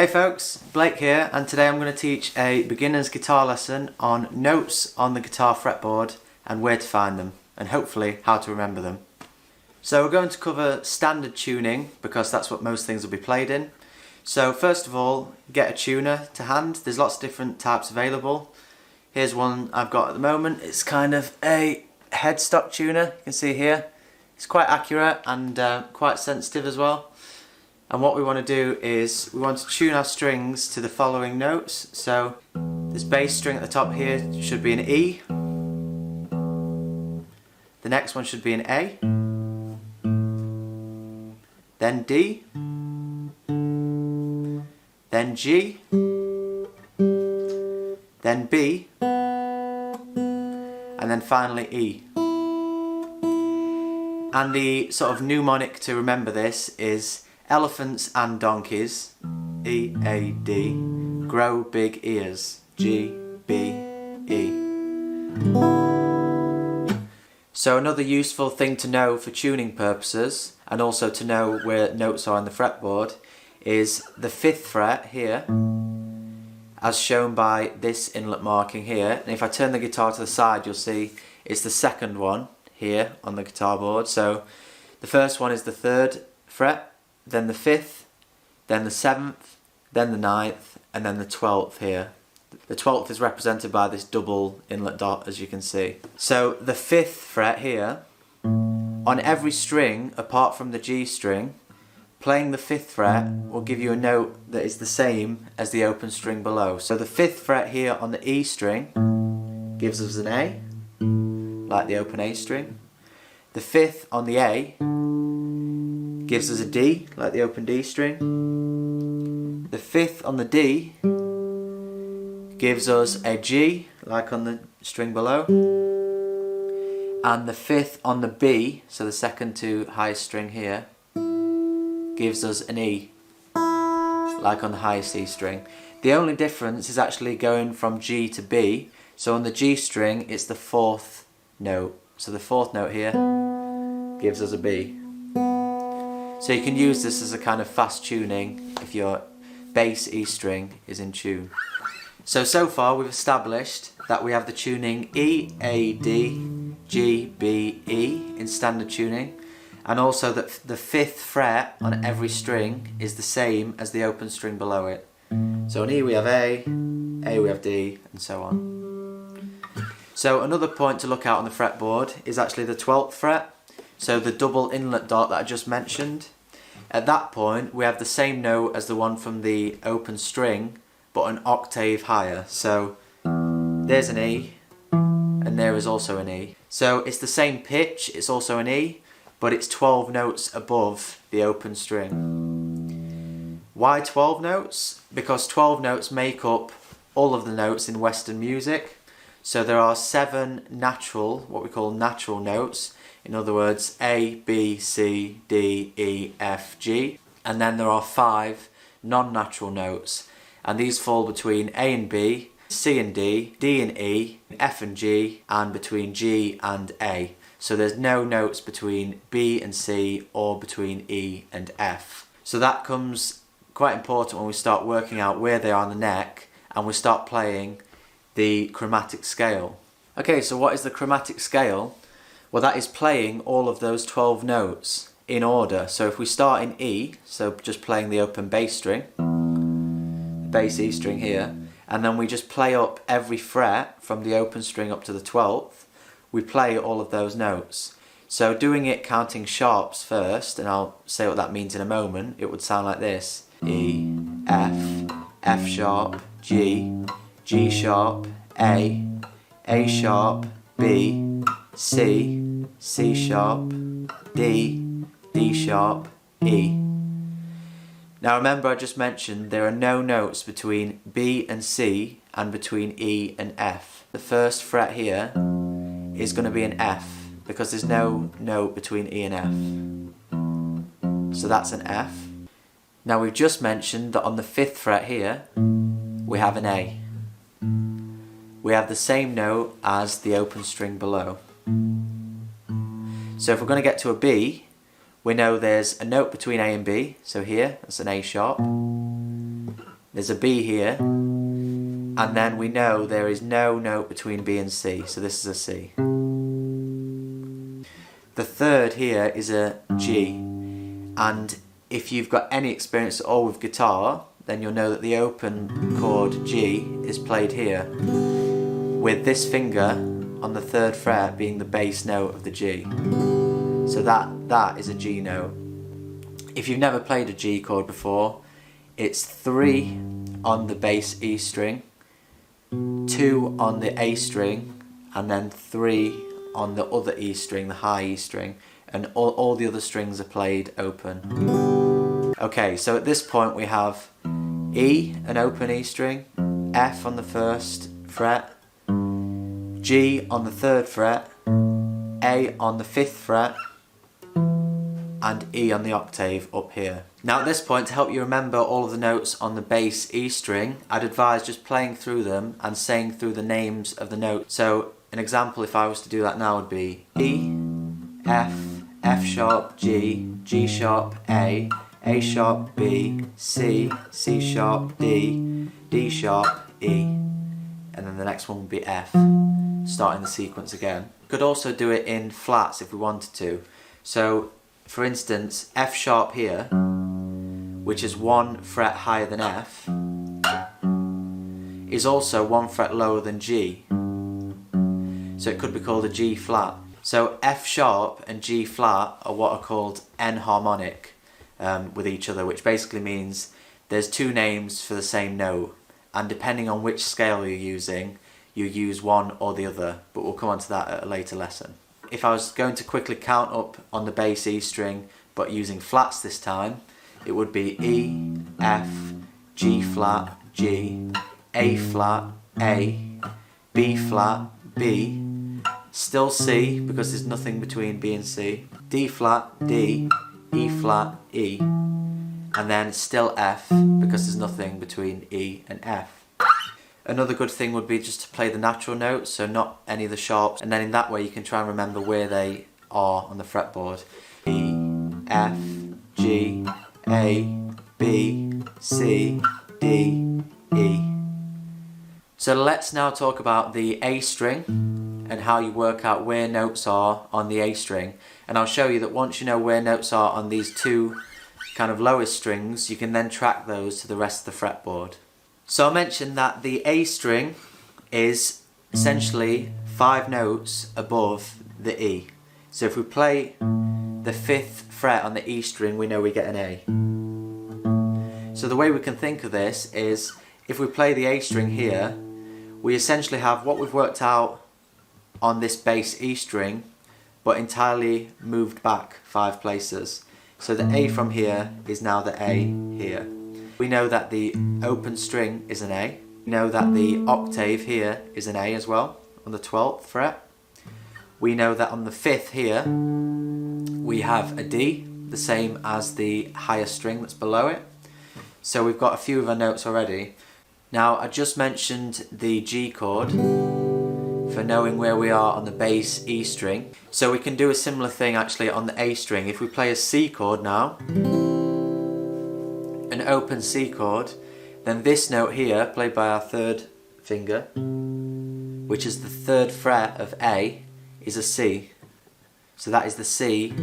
Hey folks, Blake here, and today I'm going to teach a beginner's guitar lesson on notes on the guitar fretboard and where to find them, and hopefully how to remember them. So we're going to cover standard tuning because that's what most things will be played in. So first of all, get a tuner to hand. There's lots of different types available. Here's one I've got at the moment. It's kind of a headstock tuner, you can see here. It's quite accurate and quite sensitive as well. And what we want to do is we want to tune our strings to the following notes. So this bass string at the top here should be an E. The next one should be an A. Then D. Then G. Then B. And then finally E. And the sort of mnemonic to remember this is elephants and donkeys, E, A, D, grow big ears, G, B, E. So another useful thing to know for tuning purposes, and also to know where notes are on the fretboard, is the 5th fret here, as shown by this inlet marking here. And if I turn the guitar to the side, you'll see it's the 2nd one here on the guitar board. So the first one is the 3rd fret, then the 5th, then the 7th, then the 9th, and then the 12th here. The 12th is represented by this double inlet dot, as you can see. So the 5th fret here, on every string apart from the G string, playing the 5th fret will give you a note that is the same as the open string below. So the 5th fret here on the E string gives us an A, like the open A string. The 5th on the A gives us a D, like the open D string. The 5th on the D gives us a G, like on the string below. And the 5th on the B, so the second to highest string here, gives us an E, like on the highest E string. The only difference is actually going from G to B. So on the G string, it's the 4th note. So the 4th note here gives us a B. So you can use this as a kind of fast tuning if your bass E string is in tune. So far we've established that we have the tuning E, A, D, G, B, E in standard tuning, and also that the 5th fret on every string is the same as the open string below it. So on E we have A we have D, and so on. So another point to look out on the fretboard is actually the 12th fret. So the double inlet dot that I just mentioned. At that point we have the same note as the one from the open string, but an octave higher. So there's an E, and there is also an E. So it's the same pitch, it's also an E, but it's 12 notes above the open string. Why 12 notes? Because 12 notes make up all of the notes in Western music. So there are 7 natural, what we call natural notes. In other words, A, B, C, D, E, F, G. And then there are 5 non-natural notes. And these fall between A and B, C and D, D and E, F and G, and between G and A. So there's no notes between B and C or between E and F. So that comes quite important when we start working out where they are on the neck and we start playing the chromatic scale. Okay, so what is the chromatic scale? Well, that is playing all of those 12 notes in order. So if we start in E, so just playing the open bass string, bass E string here, and then we just play up every fret from the open string up to the 12th, we play all of those notes. So doing it counting sharps first, and I'll say what that means in a moment, it would sound like this. E, F, F sharp, G, G sharp, A sharp, B, C, C sharp, D, D sharp, E. Now remember I just mentioned there are no notes between B and C and between E and F. The first fret here is going to be an F because there's no note between E and F. So that's an F. Now we've just mentioned that on the 5th fret here we have an A. We have the same note as the open string below. So if we're going to get to a B, we know there's a note between A and B, so here, that's an A sharp. there's a B here, and then we know there is no note between B and C, so this is a C. The third here is a G, and if you've got any experience at all with guitar, then you'll know that the open chord G is played here, with this finger on the 3rd fret being the bass note of the G. So that is a G note. If you've never played a G chord before, it's 3 on the bass E string, 2 on the A string, and then 3 on the other E string, the high E string, and all the other strings are played open. Okay, so at this point we have E, an open E string, F on the 1st fret, G on the 3rd fret, A on the 5th fret, and E on the octave up here. Now at this point, to help you remember all of the notes on the bass E string, I'd advise just playing through them and saying through the names of the notes. So an example, if I was to do that now, would be E, F, F sharp, G, G sharp, A sharp, B, C, C sharp, D, D sharp, E, and then the next one would be F, starting the sequence again. Could also do it in flats if we wanted to. So for instance, F sharp here, which is 1 fret higher than F, is also 1 fret lower than G. So it could be called a G flat. So F sharp and G flat are what are called enharmonic with each other, which basically means there's 2 names for the same note, and depending on which scale you're using, you use one or the other, but we'll come on to that at a later lesson. If I was going to quickly count up on the bass E string, but using flats this time, it would be E, F, G flat, G, A flat, A, B flat, B, still C because there's nothing between B and C, D flat, D, E flat, E, and then still F because there's nothing between E and F. Another good thing would be just to play the natural notes, so not any of the sharps, and then in that way you can try and remember where they are on the fretboard. E, F, G, A, B, C, D, E. So let's now talk about the A string and how you work out where notes are on the A string. And I'll show you that once you know where notes are on these 2 kind of lowest strings, you can then track those to the rest of the fretboard. So I mentioned that the A string is essentially 5 notes above the E. So if we play the 5th fret on the E string, we know we get an A. So the way we can think of this is, if we play the A string here, we essentially have what we've worked out on this bass E string, but entirely moved back 5 places. So the A from here is now the A here. We know that the open string is an A. We know that the octave here is an A as well, on the 12th fret. We know that on the 5th here, we have a D, the same as the higher string that's below it. So we've got a few of our notes already. Now I just mentioned the G chord for knowing where we are on the bass E string. So we can do a similar thing actually on the A string. If we play a C chord now, an open C chord, then this note here, played by our 3rd finger, which is the 3rd fret of A, is a C. So that is the C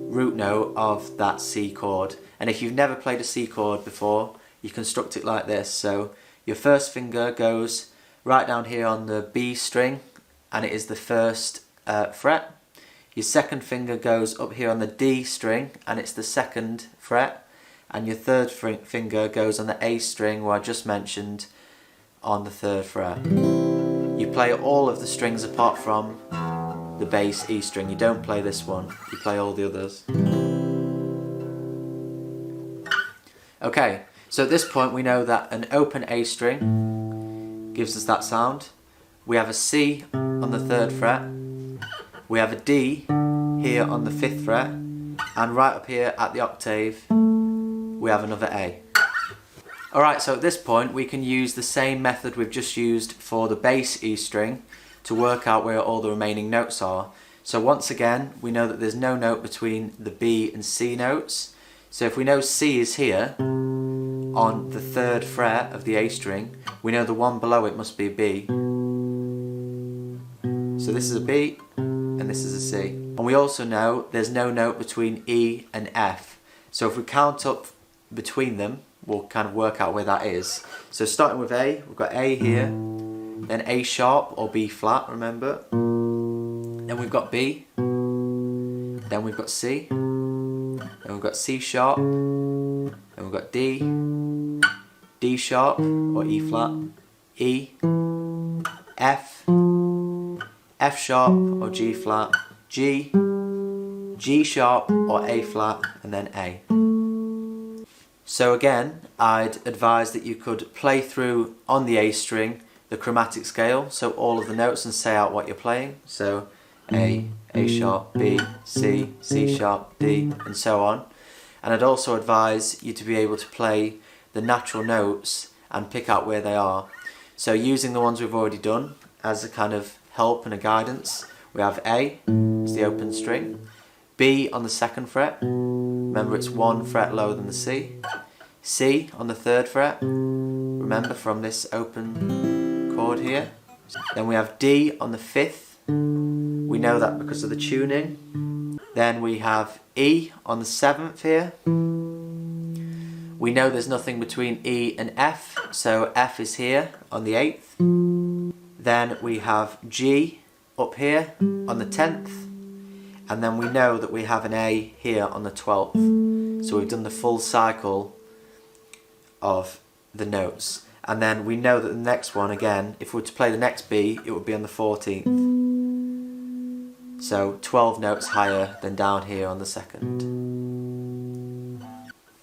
root note of that C chord. And if you've never played a C chord before, you construct it like this. So your 1st finger goes right down here on the B string, and it is the 1st fret. Your 2nd finger goes up here on the D string, and it's the 2nd fret. And your 3rd finger goes on the A string, where I just mentioned, on the 3rd fret. You play all of the strings apart from the bass E string. You don't play this one, you play all the others. Okay, so at this point we know that an open A string gives us that sound. We have a C on the 3rd fret. We have a D here on the 5th fret, and right up here at the octave we have another A. Alright, so at this point we can use the same method we've just used for the bass E string to work out where all the remaining notes are. So once again, we know that there's no note between the B and C notes. So if we know C is here, on the 3rd fret of the A string, we know the one below it must be a B. So this is a B and this is a C. And we also know there's no note between E and F. So if we count up between them, we'll kind of work out where that is. So starting with A, we've got A here, then A sharp or B flat, remember. Then we've got B, then we've got C, then we've got C sharp, then we've got D, D sharp or E flat, E, F, F sharp or G flat, G, G sharp or A flat, and then A. So again, I'd advise that you could play through on the A string the chromatic scale, so all of the notes, and say out what you're playing. So A, A sharp, B, C, C sharp, D, and so on. And I'd also advise you to be able to play the natural notes and pick out where they are. So using the ones we've already done as a kind of help and a guidance, we have A, it's the open string, B on the 2nd fret, remember it's 1 fret lower than the C, C on the 3rd fret, remember from this open chord here, then we have D on the 5th, we know that because of the tuning, then we have E on the 7th here, we know there's nothing between E and F, so F is here on the 8th, then we have G up here on the 10th, and then we know that we have an A here on the 12th. So we've done the full cycle of the notes. And then we know that the next one, again, if we were to play the next B, it would be on the 14th. So 12 notes higher than down here on the 2nd.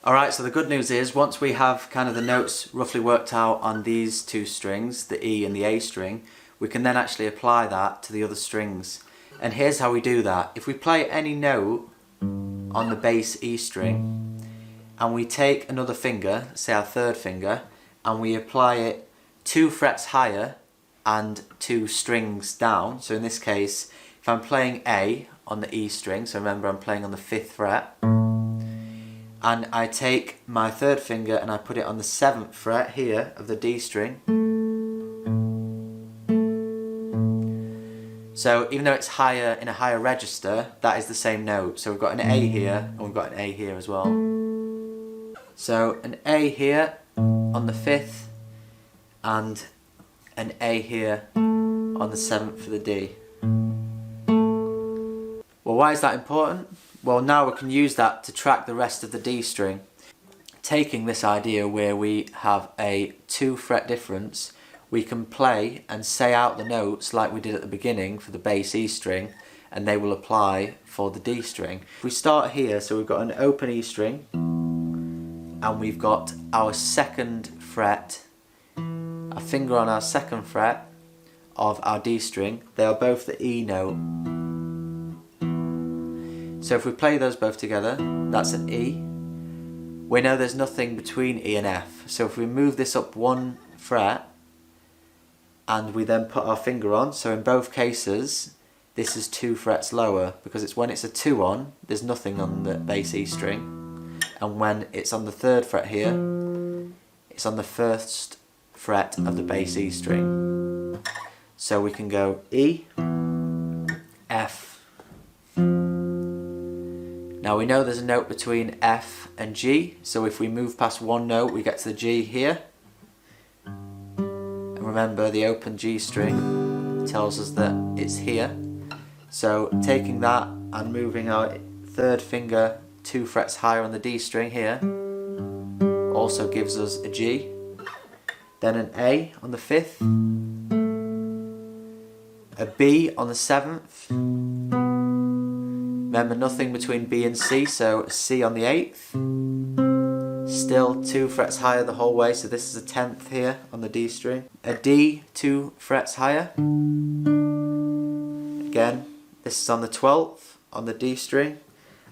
Alright, so the good news is, once we have kind of the notes roughly worked out on these two strings, the E and the A string, we can then actually apply that to the other strings. And here's how we do that. If we play any note on the bass E string, and we take another finger, say our 3rd finger, and we apply it 2 frets higher and 2 strings down. So in this case, if I'm playing A on the E string, so remember I'm playing on the 5th fret, and I take my 3rd finger and I put it on the 7th fret here of the D string. So even though it's higher in a higher register, that is the same note. So we've got an A here and we've got an A here as well. So an A here on the 5th and an A here on the 7th for the D. Well, why is that important? Well, now we can use that to track the rest of the D string. Taking this idea where we have a 2 fret difference, we can play and say out the notes like we did at the beginning for the bass E string, and they will apply for the D string. If we start here, so we've got an open E string, and we've got our 2nd fret, a finger on our 2nd fret of our D string. They are both the E note. So if we play those both together, that's an E. We know there's nothing between E and F. So if we move this up 1 fret, and we then put our finger on, so in both cases this is 2 frets lower, because it's when it's a 2 on, there's nothing on the bass E string, and when it's on the 3rd fret here, it's on the 1st fret of the bass E string. So we can go E, F. Now we know there's a note between F and G, so if we move past 1 note we get to the G here. Remember, the open G string tells us that it's here. So taking that and moving our 3rd finger 2 frets higher on the D string here also gives us a G. Then an A on the 5th, a B on the 7th. Remember, nothing between B and C, so a C on the 8th. Still 2 frets higher the whole way, so this is a 10th here on the D string. A D 2 frets higher. Again, this is on the 12th on the D string.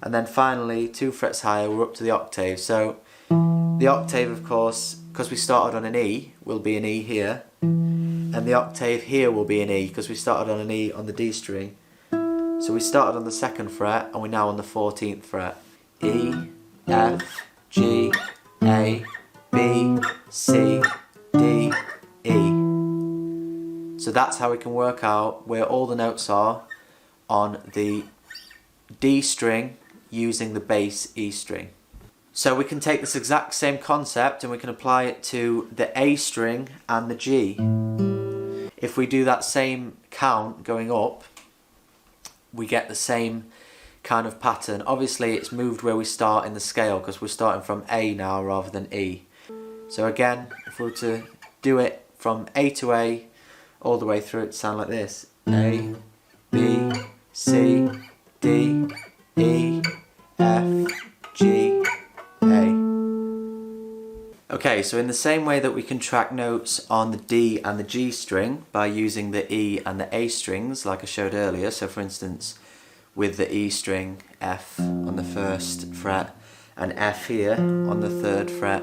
And then finally 2 frets higher, we're up to the octave. So the octave, of course, because we started on an E, will be an E here. And the octave here will be an E, because we started on an E on the D string. So we started on the 2nd fret, and we're now on the 14th fret. E, F, G, A, B, C, D, E. So that's how we can work out where all the notes are on the D string using the bass E string. So we can take this exact same concept and we can apply it to the A string and the G. If we do that same count going up, we get the same kind of pattern. Obviously it's moved where we start in the scale because we're starting from A now rather than E. So again, if we were to do it from A to A all the way through, it sound like this: A, B, C, D, E, F, G, A. Okay, so in the same way that we can track notes on the D and the G string by using the E and the A strings like I showed earlier, so for instance with the E string, F on the 1st fret and F here on the 3rd fret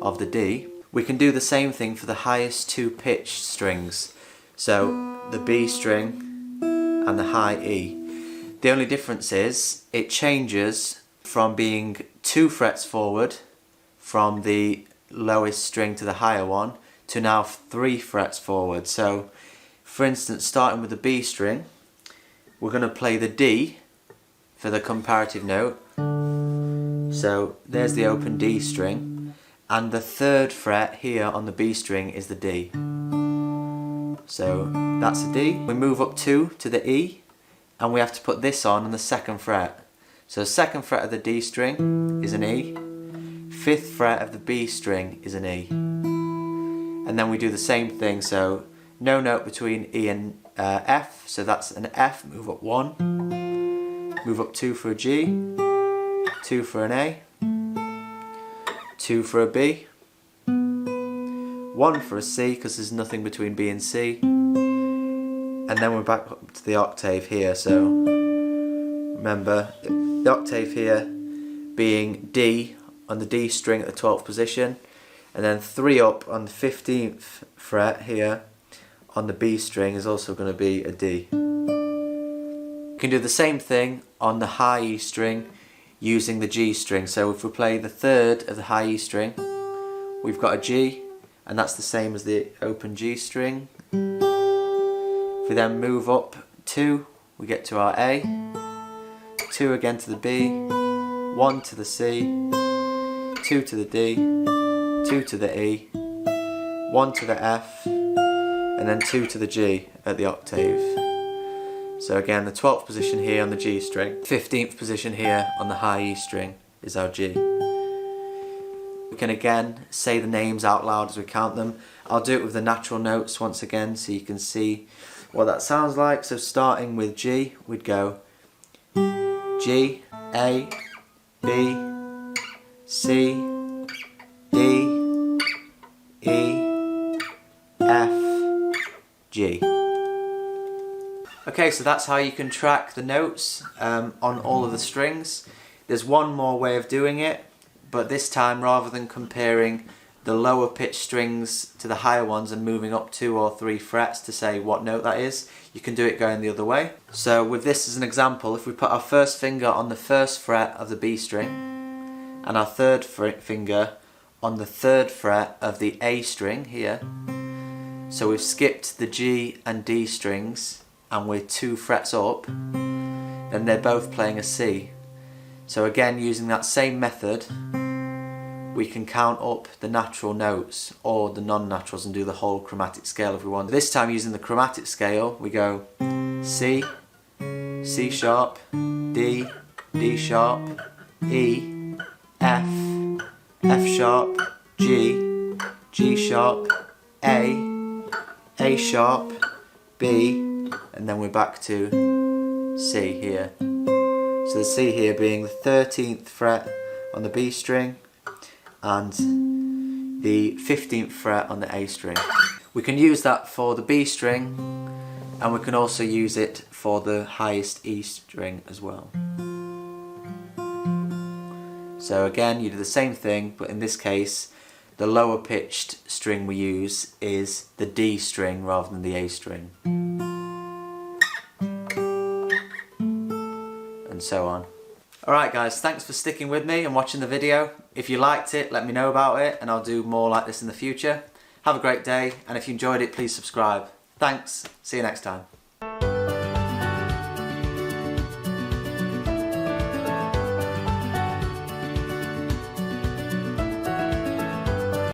of the D, we can do the same thing for the highest 2 pitched strings, so the B string and the high E. The only difference is it changes from being 2 frets forward from the lowest string to the higher one to now 3 frets forward. So for instance, starting with the B string, we're going to play the D for the comparative note. So there's the open D string, and the 3rd fret here on the B string is the D. So that's a D. We move up 2 to the E, and we have to put this on the 2nd fret. So 2nd fret of the D string is an E, 5th fret of the B string is an E. And then we do the same thing, so no note between E and F, so that's an F, move up 1, move up 2 for a G, 2 for an A, 2 for a B, 1 for a C because there's nothing between B and C, and then we're back up to the octave here. So remember the octave here being D on the D string at the 12th position, and then 3 up on the 15th fret here on the B string is also going to be a D. We can do the same thing on the high E string using the G string. So if we play the 3rd of the high E string, we've got a G, and that's the same as the open G string. If we then move up 2, we get to our A, 2 again to the B, 1 to the C, 2 to the D, 2 to the E, 1 to the F, and then 2 to the G at the octave. So again, the 12th position here on the G string, 15th position here on the high E string is our G. We can again say the names out loud as we count them. I'll do it with the natural notes once again so you can see what that sounds like. So starting with G, we'd go G, A, B, C, D, E, F, G. Okay, so that's how you can track the notes on all of the strings. There's one more way of doing it, but this time rather than comparing the lower pitch strings to the higher ones and moving up 2 or 3 frets to say what note that is, you can do it going the other way. So with this as an example, if we put our first finger on the 1st fret of the B string and our 3rd finger on the 3rd fret of the A string here, so we've skipped the G and D strings and we're 2 frets up, then they're both playing a C. So again, using that same method, we can count up the natural notes or the non-naturals and do the whole chromatic scale if we want. This time using the chromatic scale, we go C, C sharp, D, D sharp, E, F, F sharp, G, G sharp, A sharp, B, and then we're back to C here. So the C here being the 13th fret on the B string and the 15th fret on the A string. We can use that for the B string, and we can also use it for the highest E string as well. So again, you do the same thing, but in this case the lower pitched string we use is the D string rather than the A string. And so on. Alright guys, thanks for sticking with me and watching the video. If you liked it, let me know about it and I'll do more like this in the future. Have a great day, and if you enjoyed it, please subscribe. Thanks, see you next time.